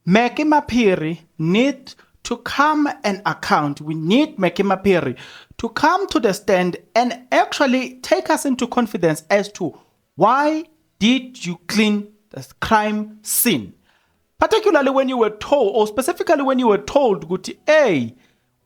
Maphiri need to come and account. We need Maphiri to come to the stand and actually take us into confidence as to why did you clean the crime scene. Particularly when you were told, or specifically when you were told, hey,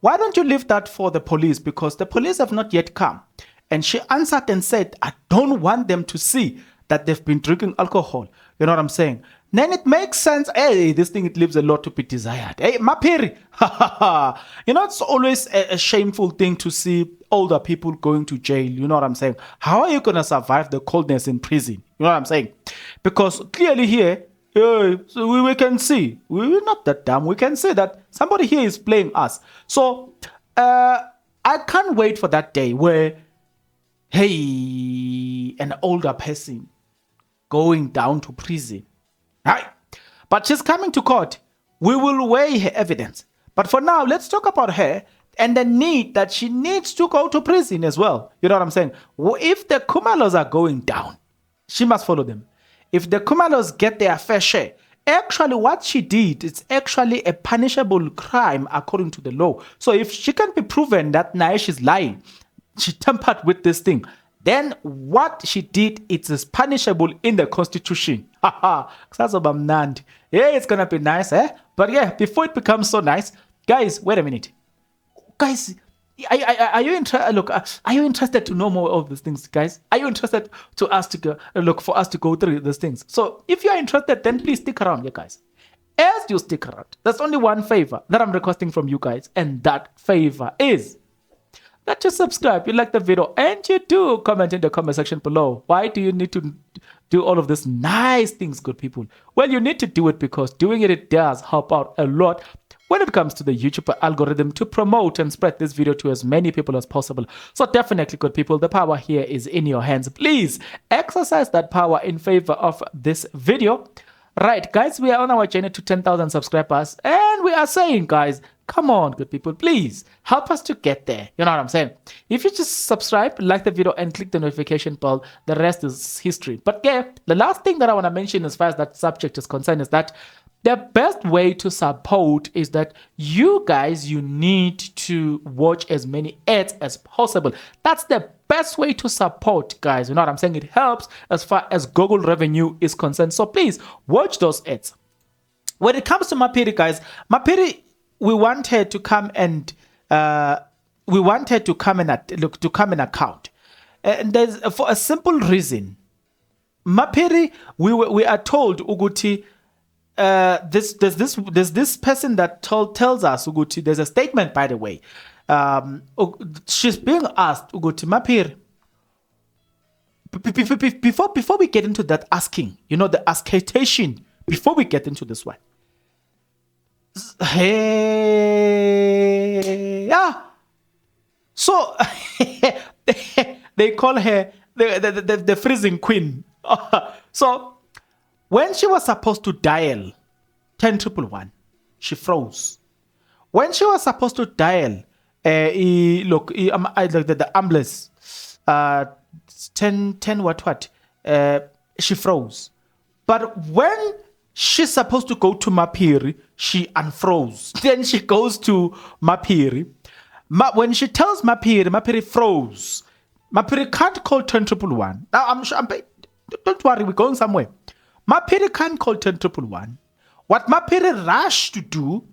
why don't you leave that for the police? Because the police have not yet come. And she answered and said, I don't want them to see that they've been drinking alcohol. You know what I'm saying? Then it makes sense. Hey, this thing, it leaves a lot to be desired. Hey, Maphiri. You know, it's always a shameful thing to see older people going to jail. You know what I'm saying? How are you going to survive the coldness in prison? You know what I'm saying? Because clearly here, so we can see, we're not that dumb. We can see that somebody here is playing us. So I can't wait for that day where, hey, an older person going down to prison. Right? But she's coming to court. We will weigh her evidence. But for now, let's talk about her and the need that she needs to go to prison as well. You know what I'm saying? If the Kumalos are going down, she must follow them. If the Kumalos get their fair share, actually what she did is actually a punishable crime according to the law. So if she can be proven that Naesh is lying, she tampered with this thing, then what she did, it is punishable in the constitution. Yeah, it's gonna be nice, eh? But yeah, before it becomes so nice, guys, wait a minute. Guys, are you interested to know more of these things, guys? Are you interested to us to go, for us to go through these things? So if you're interested, then please stick around, yeah, guys. As you stick around, there's only one favor that I'm requesting from you guys, and that favor is that you subscribe, you like the video, and you do comment in the comment section below. Why do you need to do all of these nice things, good people? Well, you need to do it because doing it does help out a lot when it comes to the YouTube algorithm to promote and spread this video to as many people as possible. So definitely, good people, the power here is in your hands. Please exercise that power in favor of this video. Right, guys, we are on our journey to 10,000 subscribers, and we are saying, guys, come on, good people, please help us to get there. You know what I'm saying? If you just subscribe, like the video, and click the notification bell, the rest is history. But yeah, the last thing that I want to mention as far as that subject is concerned is that the best way to support is that you guys, you need to watch as many ads as possible. That's the best way to support, guys. You know what I'm saying? It helps as far as Google revenue is concerned. So please watch those ads. When it comes to Maphiri, guys, Maphiri, we want her to come and account. And there's for a simple reason. Maphiri, we are told Uguti. There's this person that tells us Uguti. There's a statement, by the way. She's being asked Uguti Maphiri. Before we get into that asking, you know, the ascitation. Before we get into this one, hey, yeah. So they call her the freezing queen. So when she was supposed to dial 10,111, she froze. When she was supposed to dial the ambulance 10 what she froze. But when she's supposed to go to Maphiri, she unfroze. Then she goes to Maphiri. When she tells Maphiri froze. Maphiri can't call 10,111. Now don't worry, we're going somewhere. Maphiri can't call 10,111. What Maphiri rushed to do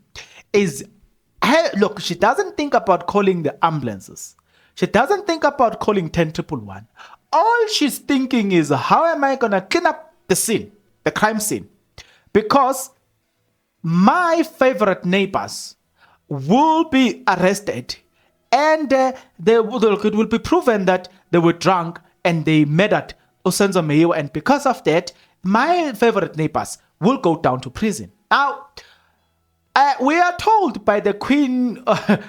is, look, she doesn't think about calling the ambulances. She doesn't think about calling 10,111. All she's thinking is, how am I gonna clean up the scene, the crime scene? Because my favorite neighbors will be arrested, and it will be proven that they were drunk and they murdered Osenzo Meyiwa, and because of that, my favorite neighbors will go down to prison. Now, we are told by the queen,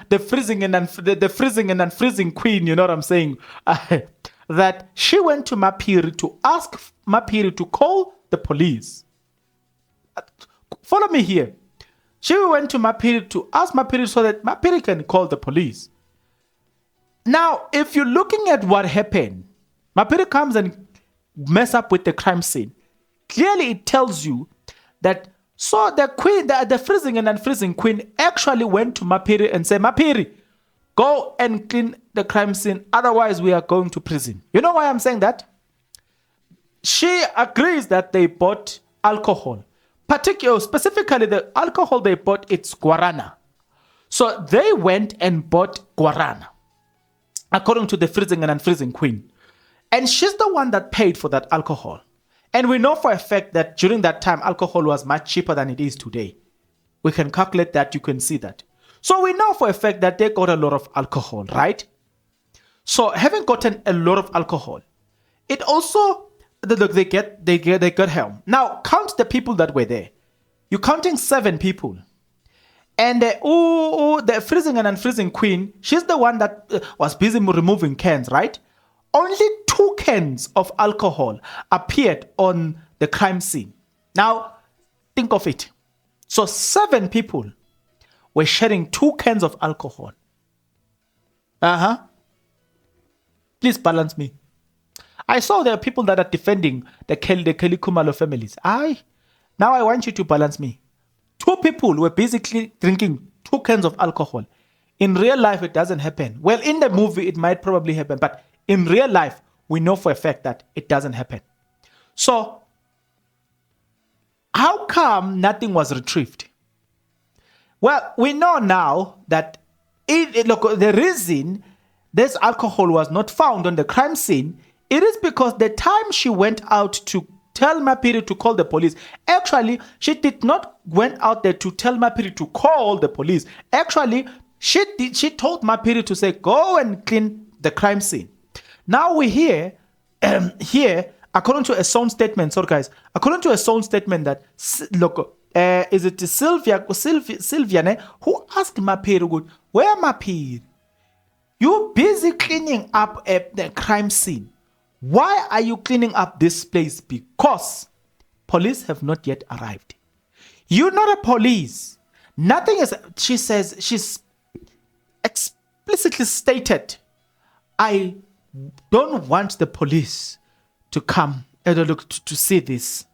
the freezing and unfreezing queen, you know what I'm saying, that she went to Maphiri to ask Maphiri to call the police. Follow me here. She went to Maphiri to ask Maphiri so that Maphiri can call the police. Now, if you're looking at what happened, Maphiri comes and mess up with the crime scene. Clearly, it tells you that So the queen, the freezing and unfreezing queen actually went to Maphiri and said, Maphiri, go and clean the crime scene. Otherwise, we are going to prison. You know why I'm saying that? She agrees that they bought alcohol. Specifically, the alcohol they bought, it's guarana. So they went and bought guarana, according to the freezing and unfreezing queen. And she's the one that paid for that alcohol. And we know for a fact that during that time, alcohol was much cheaper than it is today. We can calculate that, you can see that. So we know for a fact that they got a lot of alcohol, right? So having gotten a lot of alcohol, it also, they got home. Now count the people that were there. You're counting 7 people. And the freezing and unfreezing queen, she's the one that was busy removing cans, right? Only 2 cans of alcohol appeared on the crime scene. Now, think of it. So 7 people were sharing 2 cans of alcohol. Please balance me. I saw there are people that are defending the Kelly Kumalo families. Now I want you to balance me. 2 people were basically drinking 2 cans of alcohol. In real life, it doesn't happen. Well, in the movie, it might probably happen, but in real life, we know for a fact that it doesn't happen. So, how come nothing was retrieved? Well, we know now that the reason this alcohol was not found on the crime scene, it is because the time she went out to tell Maphiri to call the police, actually, she did not went out there to tell Maphiri to call the police. Actually, she told Maphiri to say, go and clean the crime scene. Now we hear, according to a sworn statement, sorry guys, according to a sworn statement that, look, is it Sylvia who asked Maphiri, where Maphiri? You busy cleaning up the crime scene. Why are you cleaning up this place? Because police have not yet arrived. You're not a police. Nothing is, she says, she's explicitly stated, I don't want the police to come and to see this.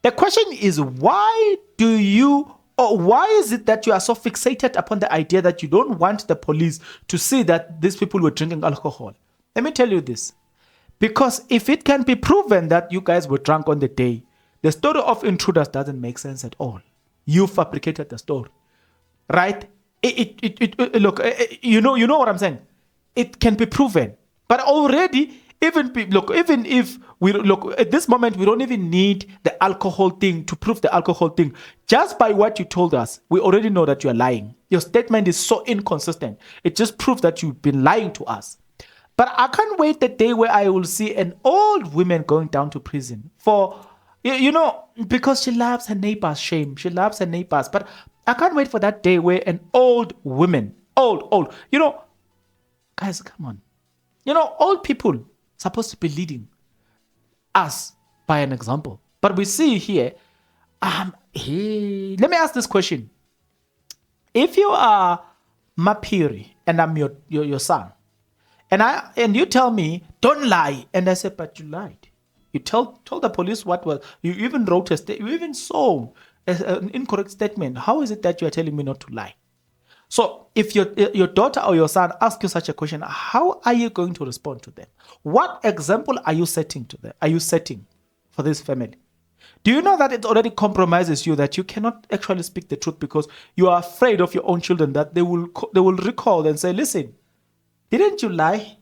The question is, why is it that you are so fixated upon the idea that you don't want the police to see that these people were drinking alcohol? Let me tell you this. Because if it can be proven that you guys were drunk on the day, the story of intruders doesn't make sense at all. You fabricated the story, right? Look, you know what I'm saying? It can be proven. But already, even if we look at this moment, we don't even need the alcohol thing to prove the alcohol thing. Just by what you told us, we already know that you are lying. Your statement is so inconsistent. It just proves that you've been lying to us. But I can't wait the day where I will see an old woman going down to prison for, because she loves her neighbors' shame. She loves her neighbors. But I can't wait for that day where an old woman, old, guys, come on. Old people supposed to be leading us by an example. But we see here, let me ask this question. If you are Maphiri and I'm your son, and you tell me, don't lie, and I said, but you lied. You told the police what was, you even wrote you even saw an incorrect statement. How is it that you are telling me not to lie? So if your daughter or your son asks you such a question, how are you going to respond to them? What example are you setting to them? Are you setting for this family? Do you know that it already compromises you, that you cannot actually speak the truth because you are afraid of your own children, that they will recall and say, listen, didn't you lie?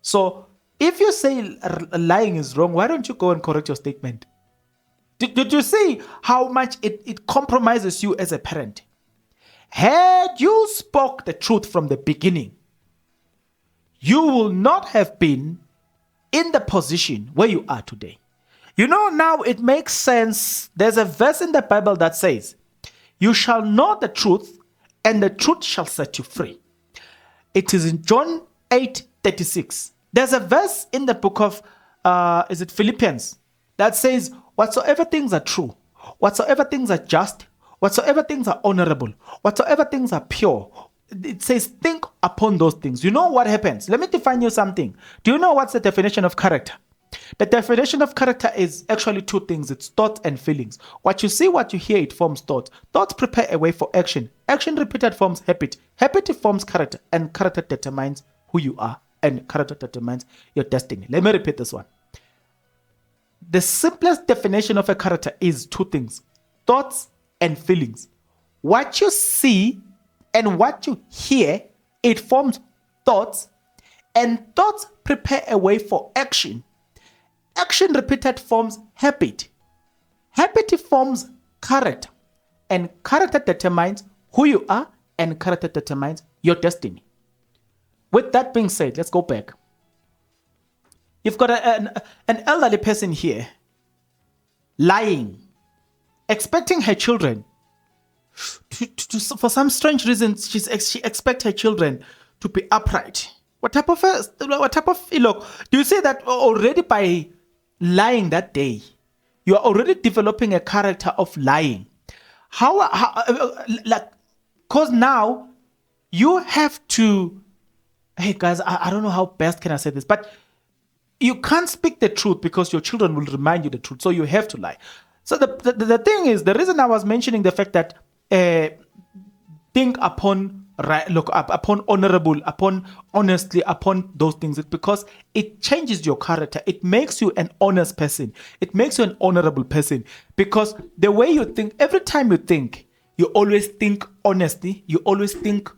So if you say lying is wrong, why don't you go and correct your statement? Did you see how much it compromises you as a parent? Had you spoke the truth from the beginning, you will not have been in the position where you are today. Now it makes sense. There's a verse in the Bible that says, you shall know the truth, and the truth shall set you free. It is in John 8:36. There's a verse in the book of, Philippians, that says, whatsoever things are true, whatsoever things are just, whatsoever things are honorable, whatsoever things are pure, it says, think upon those things. You know what happens? Let me define you something. Do you know what's the definition of character? The definition of character is actually two things. It's thoughts and feelings. What you see, what you hear, it forms thoughts. Thoughts prepare a way for action. Action repeated forms habit. Habit forms character, and character determines who you are, and character determines your destiny. Let me repeat this one. The simplest definition of a character is two things: thoughts and feelings. What you see and what you hear, it forms thoughts, and thoughts prepare a way for action. Action repeated forms habit. Habit forms character, and character determines who you are, and character determines your destiny. With that being said, let's go back. You've got an elderly person here lying, expecting her children for some strange reason. She expects her children to be upright. What type of look? Do you see that already by lying that day, you are already developing a character of lying? Because now you have to. Hey guys, I don't know how best can I say this, but you can't speak the truth because your children will remind you the truth. So you have to lie. So the thing is, the reason I was mentioning the fact that think upon right, look up upon honorable, upon honestly, upon those things, it's because it changes your character. It makes you an honest person. It makes you an honorable person, because the way you think, every time you always think honestly. You always think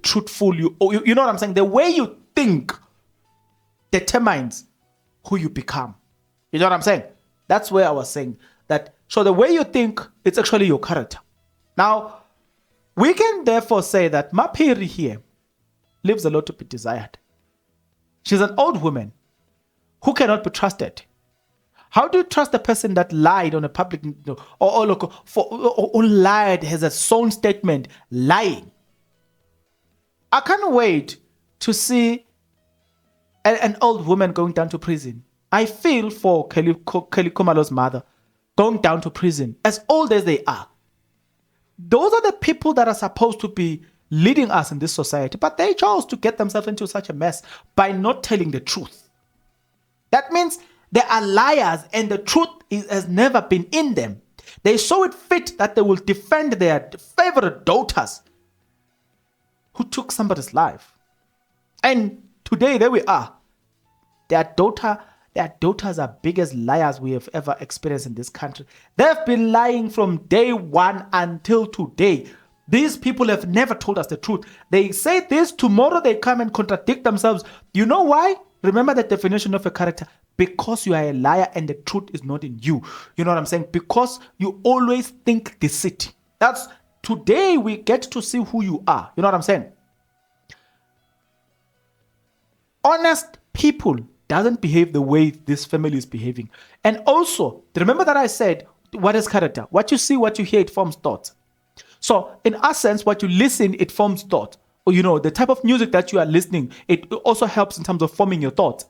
truthful. You know what I'm saying? The way you think determines who you become. You know what I'm saying? That's where I was saying that. So the way you think, it's actually your character. Now, we can therefore say that Maphiri here leaves a lot to be desired. She's an old woman who cannot be trusted. How do you trust a person that lied on a public, or lied, has a sworn statement, lying? I can't wait to see an old woman going down to prison. I feel for Kelly Khumalo's mother going down to prison, as old as they are. Those are the people that are supposed to be leading us in this society, but they chose to get themselves into such a mess by not telling the truth. That means they are liars, and the truth has never been in them. They saw it fit that they will defend their favorite daughters who took somebody's life. And today, there we are. Their daughters are biggest liars we have ever experienced in this country. They've been lying from day one until today. These people have never told us the truth. They say this, tomorrow they come and contradict themselves. You know why? Remember the definition of a character. Because you are a liar and the truth is not in you. You know what I'm saying? Because you always think deceit. That's today we get to see who you are. You know what I'm saying? Honest people doesn't behave the way this family is behaving. And also, remember that I said, what is character? What you see, what you hear, it forms thoughts. So in essence, what you listen, it forms thought. Or, you know, the type of music that you are listening, it also helps in terms of forming your thoughts.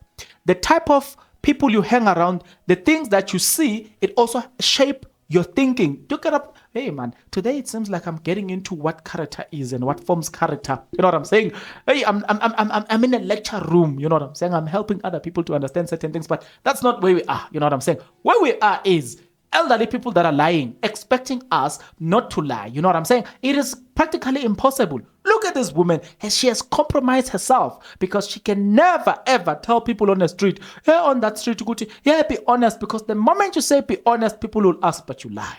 The type of people you hang around, the things that you see, it also shape your thinking. Look it up. Hey man, today it seems like I'm getting into what character is and what forms character. You know what I'm saying? Hey, I'm in a lecture room. You know what I'm saying? I'm helping other people to understand certain things, but that's not where we are. You know what I'm saying? Where we are is elderly people that are lying, expecting us not to lie. You know what I'm saying? It is practically impossible. Look at this woman. She has compromised herself because she can never ever tell people on the street, hey, on that street, go to, yeah, be honest. Because the moment you say be honest, people will ask, but you lied.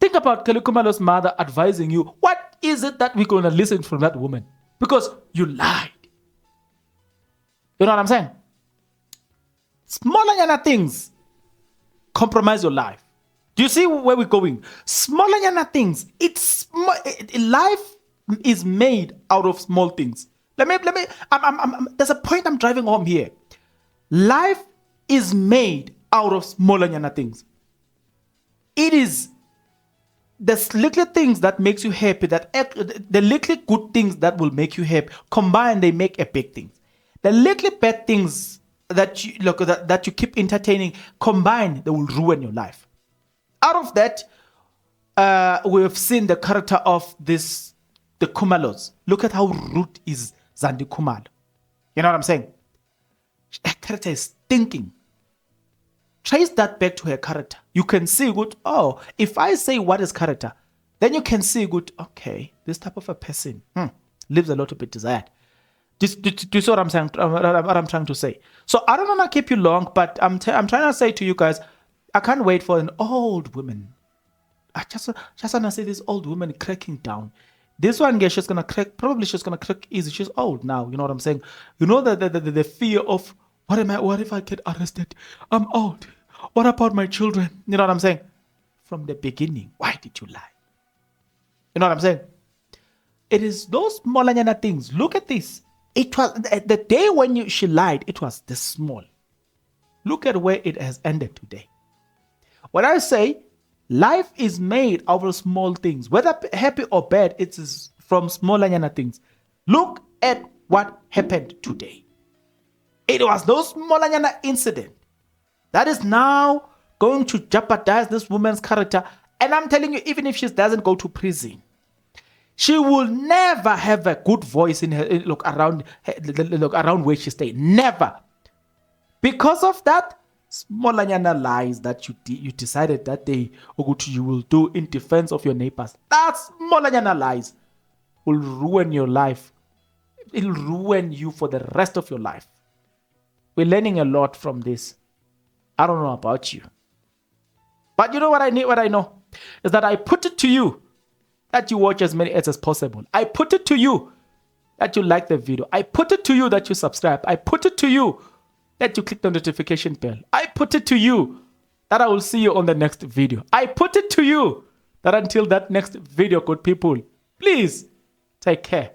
Think about Kelly Khumalo's mother advising you. What is it that we're going to listen from that woman? Because you lied. You know what I'm saying? Smaller things compromise your life. Do you see where we're going? Smaller things. Life is made out of small things. There's a point I'm driving home here. Life is made out of smaller things. It is the little things that makes you happy, the little good things that will make you happy, combined, they make a big thing. The little bad things that you keep entertaining, combined, they will ruin your life. Out of that, we have seen the character of the Khumalos. Look at how rude is Zandi Khumalo. You know what I'm saying? Her character is stinking. Trace that back to her character. You can see good, oh, if I say what is character, then you can see good, okay, this type of a person leaves a lot to be desired. Do you see what I'm saying? What I'm trying to say? So I don't want to keep you long, but I'm trying to say to you guys, I can't wait for an old woman. I just want to see this old woman cracking down. This one, she's gonna crack. Probably she's gonna crack easy. She's old now. You know what I'm saying? You know the fear of what if I get arrested? I'm old. What about my children? You know what I'm saying? From the beginning, why did you lie? You know what I'm saying? It is those smallanyana things. Look at this. It was the day when she lied. It was this small. Look at where it has ended today. When I say life is made out of small things, whether happy or bad, it is from smallanyana things. Look at what happened today. It was those smallanyana incident that is now going to jeopardize this woman's character. And I'm telling you, even if she doesn't go to prison, she will never have a good voice in her look around where she stays. Never. Because of that smallanyana lies that you decided that day you will do in defense of your neighbors. That smallanyana lies will ruin your life. It'll ruin you for the rest of your life. We're learning a lot from this. I don't know about you. But you know what I need? What I know is that I put it to you that you watch as many ads as possible. I put it to you that you like the video. I put it to you that you subscribe. I put it to you that you click the notification bell. I put it to you that I will see you on the next video. I put it to you that until that next video, good people, please take care.